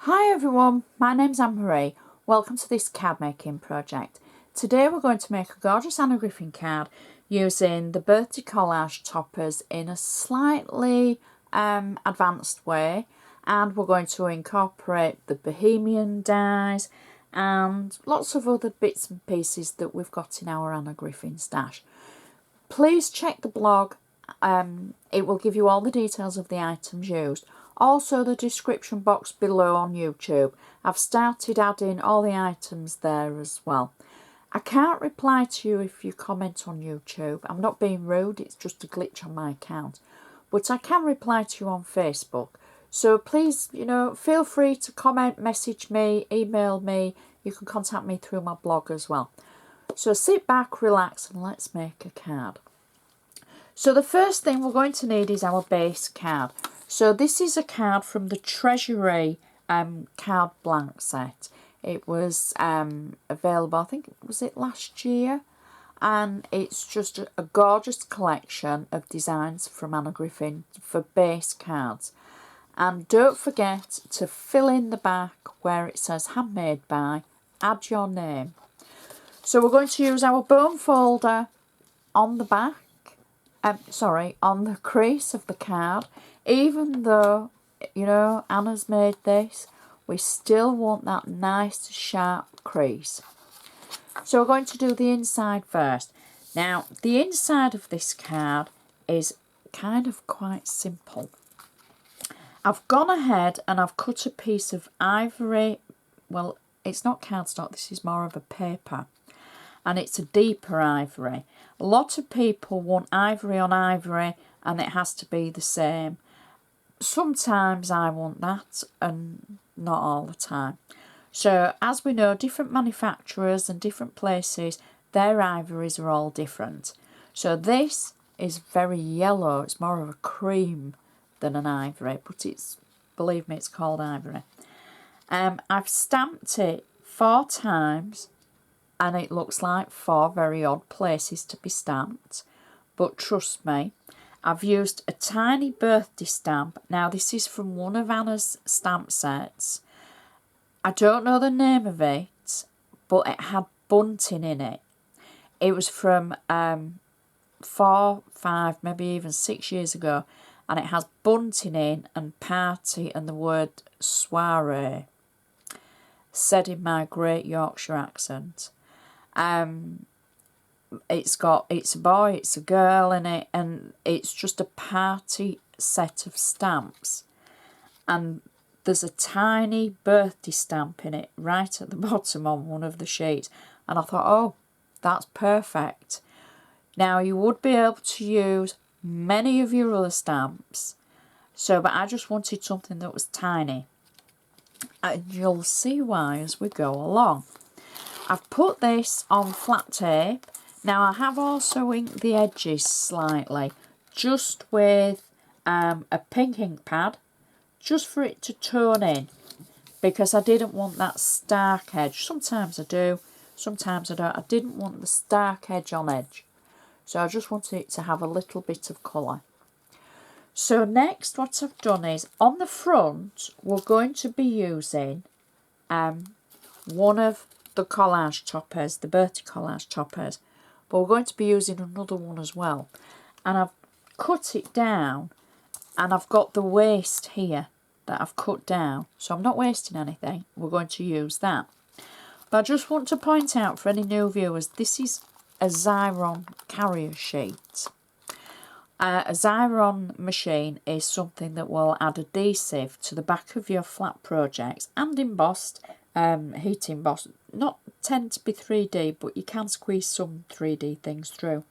Hi everyone, my name's Anne Marie. Welcome to this card making project. Today we're going to make a gorgeous Anna Griffin card using the birthday collage toppers in a slightly advanced way, and we're going to incorporate the Bohemian dies and lots of other bits and pieces that we've got in our Anna Griffin stash. Please check the blog, it will give you all the details of the items used. Also the description box below on YouTube. I've started adding all the items there as well. I can't reply to you if you comment on YouTube. I'm not being rude, it's just a glitch on my account. But I can reply to you on Facebook. So please, feel free to comment, message me, email me. You can contact me through my blog as well. So sit back, relax, and let's make a card. So the first thing we're going to need is our base card. So this is a card from the Treasury card blank set. It was available, I think, was it last year? And it's just a gorgeous collection of designs from Anna Griffin for base cards. And don't forget to fill in the back where it says handmade by, add your name. So we're going to use our bone folder on the back, on the crease of the card. Even though, Anna's made this, we still want that nice sharp crease. So we're going to do the inside first. Now, the inside of this card is kind of quite simple. I've gone ahead and I've cut a piece of ivory. Well, it's not cardstock, this is more of a paper. And it's a deeper ivory. A lot of people want ivory on ivory and it has to be the same. Sometimes I want that and not all the time. So as we know, different manufacturers and different places, their ivories are all different. So this is very yellow. It's more of a cream than an ivory, but it's, believe me, it's called ivory. I've stamped it 4 times and it looks like 4 very odd places to be stamped. But trust me, I've used a tiny birthday stamp. Now this is from one of Anna's stamp sets. I don't know the name of it, but it had bunting in it. It was from 4, 5, maybe even 6 years ago, and it has bunting in and party and the word soiree, said in my great Yorkshire accent. It's a boy, it's a girl in it, and it's just a party set of stamps. And there's a tiny birthday stamp in it right at the bottom on one of the sheets. And I thought, oh, that's perfect. Now, you would be able to use many of your other stamps. But I just wanted something that was tiny. And you'll see why as we go along. I've put this on flat tape. Now I have also inked the edges slightly, just with a pink ink pad, just for it to tone in, because I didn't want that stark edge. Sometimes I do, sometimes I don't. I didn't want the stark edge on edge, so I just wanted it to have a little bit of colour. So next what I've done is, on the front, we're going to be using one of the collage toppers, the birthday collage toppers. But we're going to be using another one as well. And I've cut it down and I've got the waist here that I've cut down. So I'm not wasting anything. We're going to use that. But I just want to point out for any new viewers, this is a Xyron carrier sheet. A Xyron machine is something that will add adhesive to the back of your flat projects and embossed, heat embossed. Not tend to be 3D, but you can squeeze some 3D things through.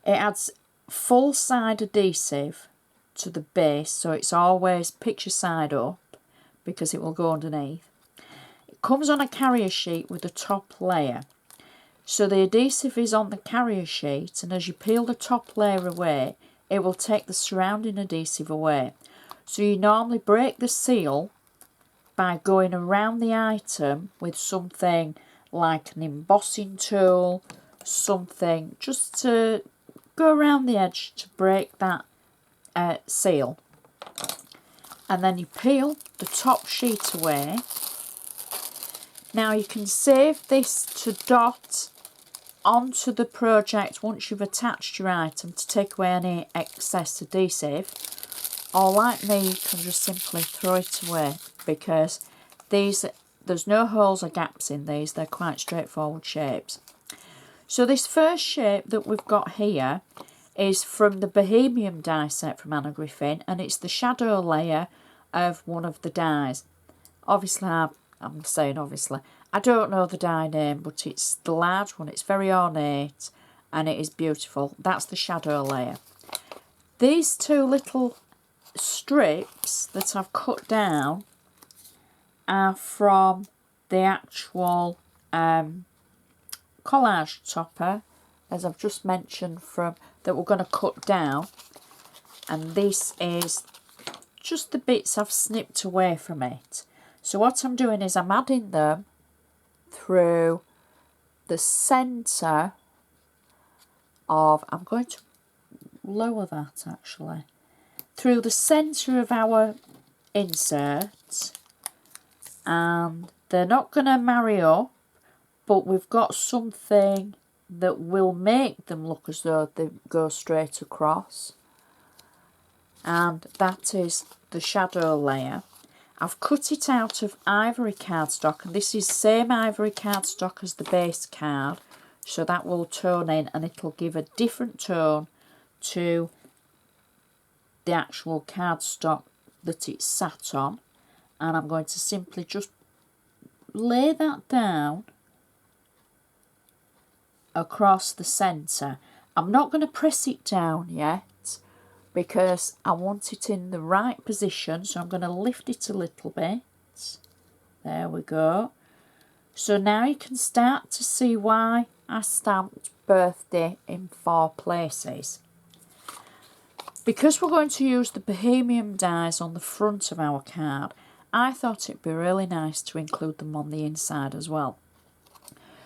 It adds full side adhesive to the base, so it's always picture side up because it will go underneath. It comes on a carrier sheet with a top layer. So the adhesive is on the carrier sheet, and as you peel the top layer away, it will take the surrounding adhesive away. So you normally break the seal by going around the item with something like an embossing tool, something just to go around the edge to break that seal. and then you peel the top sheet away. Now you can save this to dot onto the project once you've attached your item to take away any excess adhesive, or like me, you can just simply throw it away, because there's no holes or gaps in these, they're quite straightforward shapes. So this first shape that we've got here is from the Bohemian die set from Anna Griffin, and it's the shadow layer of one of the dies. Obviously, I'm saying obviously, I don't know the die name, but it's the large one. It's very ornate and it is beautiful. That's the shadow layer. These two little strips that I've cut down are from the actual collage topper, as I've just mentioned, from that we're going to cut down. And this is just the bits I've snipped away from it. So what I'm doing is I'm adding them through the centre of, I'm going to lower that actually, through the centre of our insert, and they're not going to marry up, but we've got something that will make them look as though they go straight across, and that is the shadow layer. I've cut it out of ivory cardstock, and this is same ivory cardstock as the base card, so that will tone in and it'll give a different tone to the actual cardstock that it's sat on. And I'm going to simply just lay that down across the centre. I'm not going to press it down yet, because I want it in the right position, so I'm going to lift it a little bit. There we go. So now you can start to see why I stamped birthday in 4 places. Because we're going to use the Bohemian dies on the front of our card, I thought it'd be really nice to include them on the inside as well.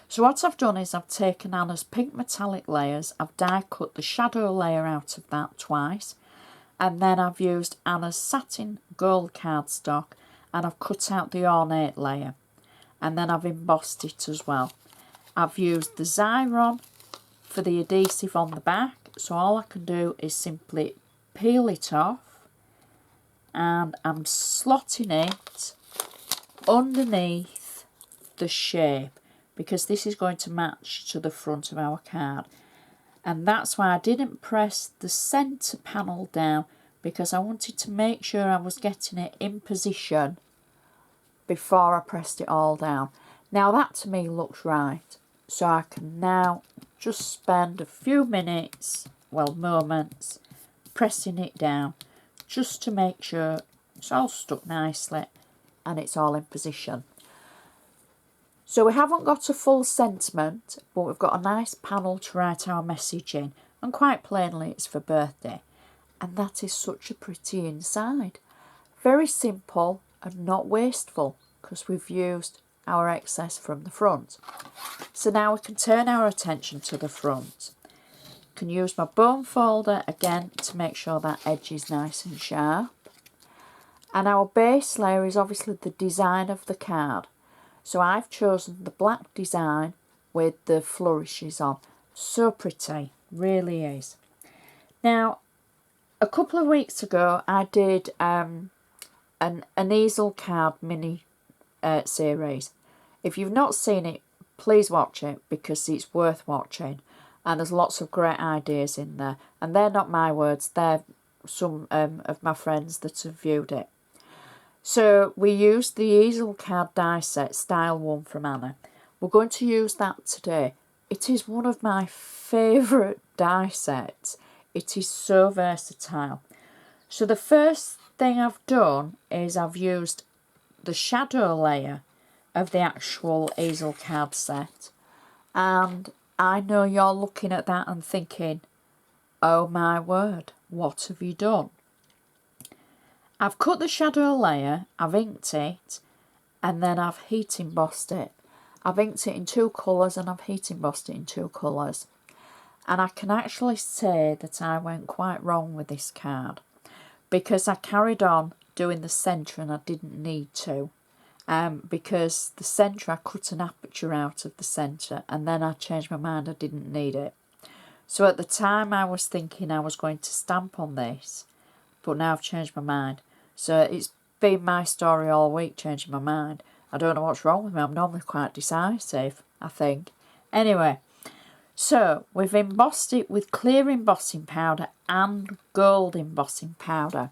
So what I've done is I've taken Anna's pink metallic layers, I've die cut the shadow layer out of that twice, and then I've used Anna's satin gold cardstock and I've cut out the ornate layer, and then I've embossed it as well. I've used the Xyron for the adhesive on the back, so all I can do is simply peel it off, and I'm slotting it underneath the shape, because this is going to match to the front of our card. And that's why I didn't press the centre panel down, because I wanted to make sure I was getting it in position before I pressed it all down. Now that to me looks right, so I can now just spend a few minutes, well moments, pressing it down just to make sure it's all stuck nicely and it's all in position. So we haven't got a full sentiment, but we've got a nice panel to write our message in, and quite plainly it's for birthday. And that is such a pretty inside. Very simple and not wasteful, because we've used our excess from the front. So now we can turn our attention to the front. I can use my bone folder again to make sure that edge is nice and sharp. And our base layer is obviously the design of the card. So I've chosen the black design with the flourishes on. So pretty, really is. Now, a couple of weeks ago I did an easel card mini series. If you've not seen it, please watch it, because it's worth watching. And there's lots of great ideas in there. And they're not my words, they're some of my friends that have viewed it. So we used the easel card die set, style 1 from Anna. We're going to use that today. It is one of my favourite die sets. It is so versatile. So the first thing I've done is I've used the shadow layer of the actual easel card set. And I know you're looking at that and thinking, oh my word, what have you done? I've cut the shadow layer, I've inked it, and then I've heat embossed it. I've inked it in 2 colours and I've heat embossed it in 2 colours. And I can actually say that I went quite wrong with this card, because I carried on doing the centre and I didn't need to. Because the centre, I cut an aperture out of the centre and then I changed my mind, I didn't need it. So at the time I was thinking I was going to stamp on this, but now I've changed my mind. So it's been my story all week, changing my mind. I don't know what's wrong with me, I'm normally quite decisive, I think. Anyway, so we've embossed it with clear embossing powder and gold embossing powder.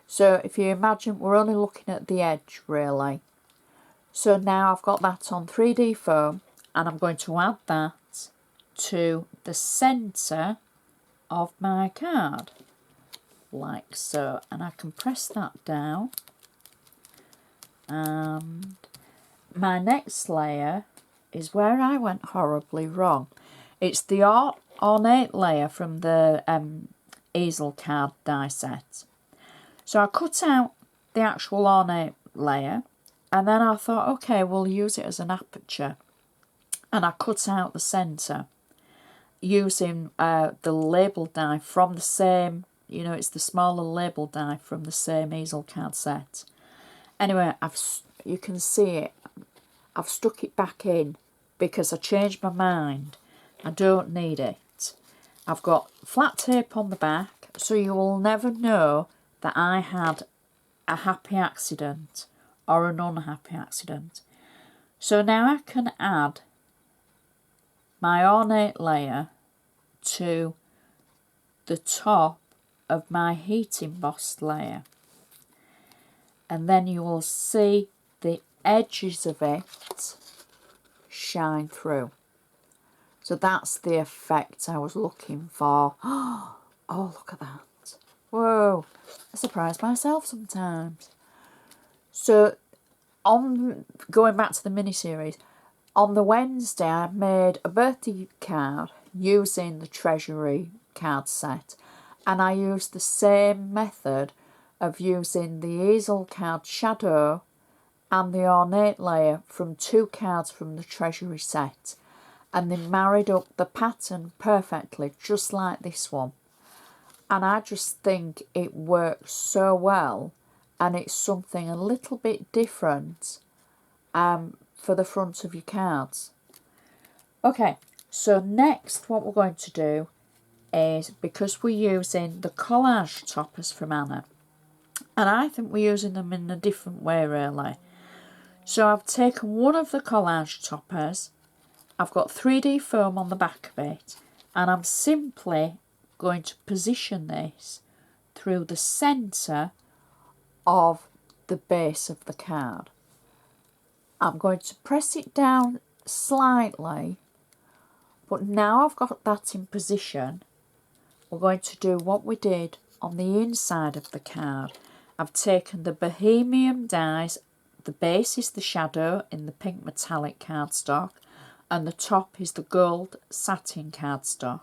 So if you imagine, we're only looking at the edge really. So now I've got that on 3D foam and I'm going to add that to the centre of my card, like so. And I can press that down. And my next layer is where I went horribly wrong. It's the ornate layer from the easel card die set. So I cut out the actual ornate layer. And then I thought, okay, we'll use it as an aperture. And I cut out the centre using the label die from the same, you know, it's the smaller label die from the same easel card set. Anyway, you can see it. I've stuck it back in because I changed my mind. I don't need it. I've got flat tape on the back, so you will never know that I had a happy accident or an unhappy accident. So now I can add my ornate layer to the top of my heat embossed layer, and then you will see the edges of it shine through. So that's the effect I was looking for. Oh, look at that. Whoa, I surprise myself sometimes. So, going back to the mini-series, on the Wednesday I made a birthday card using the Treasury card set, and I used the same method of using the easel card shadow and the ornate layer from 2 cards from the Treasury set, and they married up the pattern perfectly, just like this one. And I just think it works so well. And it's something a little bit different for the front of your cards. Okay, so next what we're going to do is, because we're using the collage toppers from Anna, and I think we're using them in a different way really. So I've taken one of the collage toppers, I've got 3D foam on the back of it, and I'm simply going to position this through the centre of the base of the card. I'm going to press it down slightly, but now I've got that in position, we're going to do what we did on the inside of the card. I've taken the Bohemian dies, the base is the shadow in the pink metallic cardstock, and the top is the gold satin cardstock.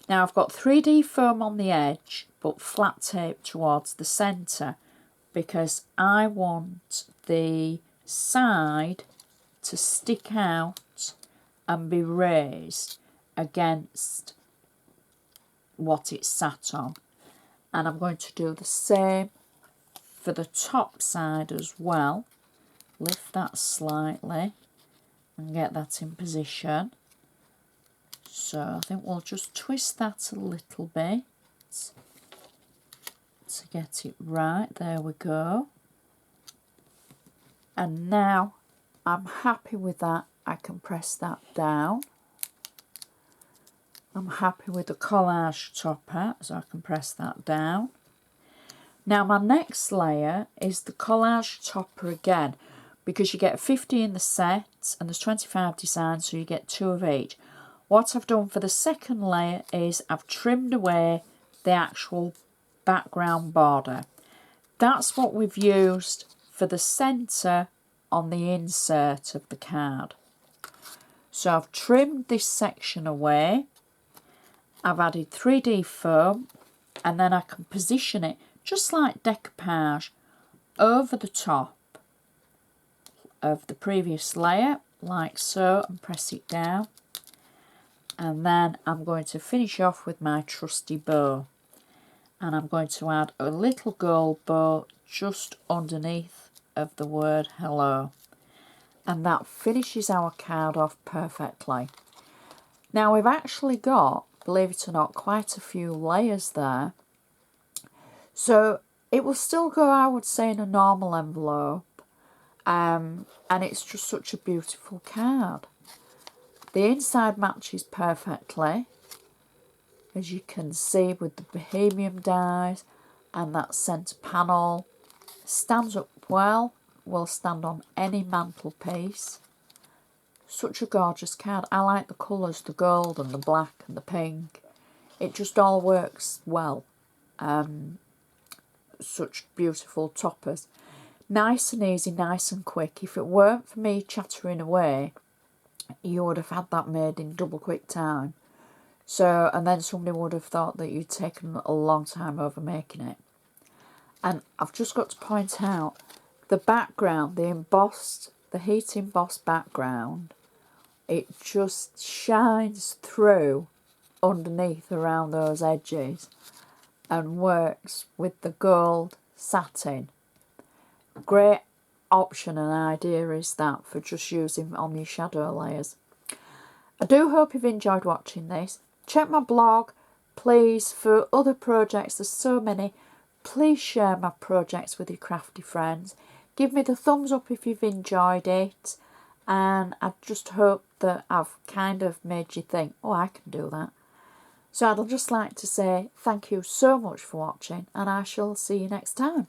Now I've got 3D foam on the edge, but flat tape towards the centre, because I want the side to stick out and be raised against what it's sat on. And I'm going to do the same for the top side as well. Lift that slightly and get that in position. So I think we'll just twist that a little bit to get it right. There we go. And now I'm happy with that. I can press that down. I'm happy with the collage topper, so I can press that down. Now my next layer is the collage topper again, because you get 50 in the set and there's 25 designs, so you get 2 of each. What I've done for the second layer is I've trimmed away the actual background border. That's what we've used for the centre on the insert of the card. So I've trimmed this section away, I've added 3D foam, and then I can position it just like decoupage over the top of the previous layer, like so, and press it down. And then I'm going to finish off with my trusty bow. And I'm going to add a little gold bow just underneath of the word hello. And that finishes our card off perfectly. Now we've actually got, believe it or not, quite a few layers there. So it will still go, I would say, in a normal envelope. And it's just such a beautiful card. The inside matches perfectly, as you can see, with the Bohemian dies, and that centre panel stands up well, will stand on any mantelpiece. Such a gorgeous card. I like the colours, the gold and the black and the pink. It just all works well. Such beautiful toppers. Nice and easy, nice and quick. If it weren't for me chattering away, you would have had that made in double quick time. So, and then somebody would have thought that you'd taken a long time over making it. And I've just got to point out the background, the heat embossed background, it just shines through underneath around those edges and works with the gold satin. Great option and idea is that for just using on your shadow layers. I do hope you've enjoyed watching this. Check my blog, please, for other projects. There's so many. Please share my projects with your crafty friends. Give me the thumbs up if you've enjoyed it. And I just hope that I've kind of made you think, oh, I can do that. So I'd just like to say thank you so much for watching, and I shall see you next time.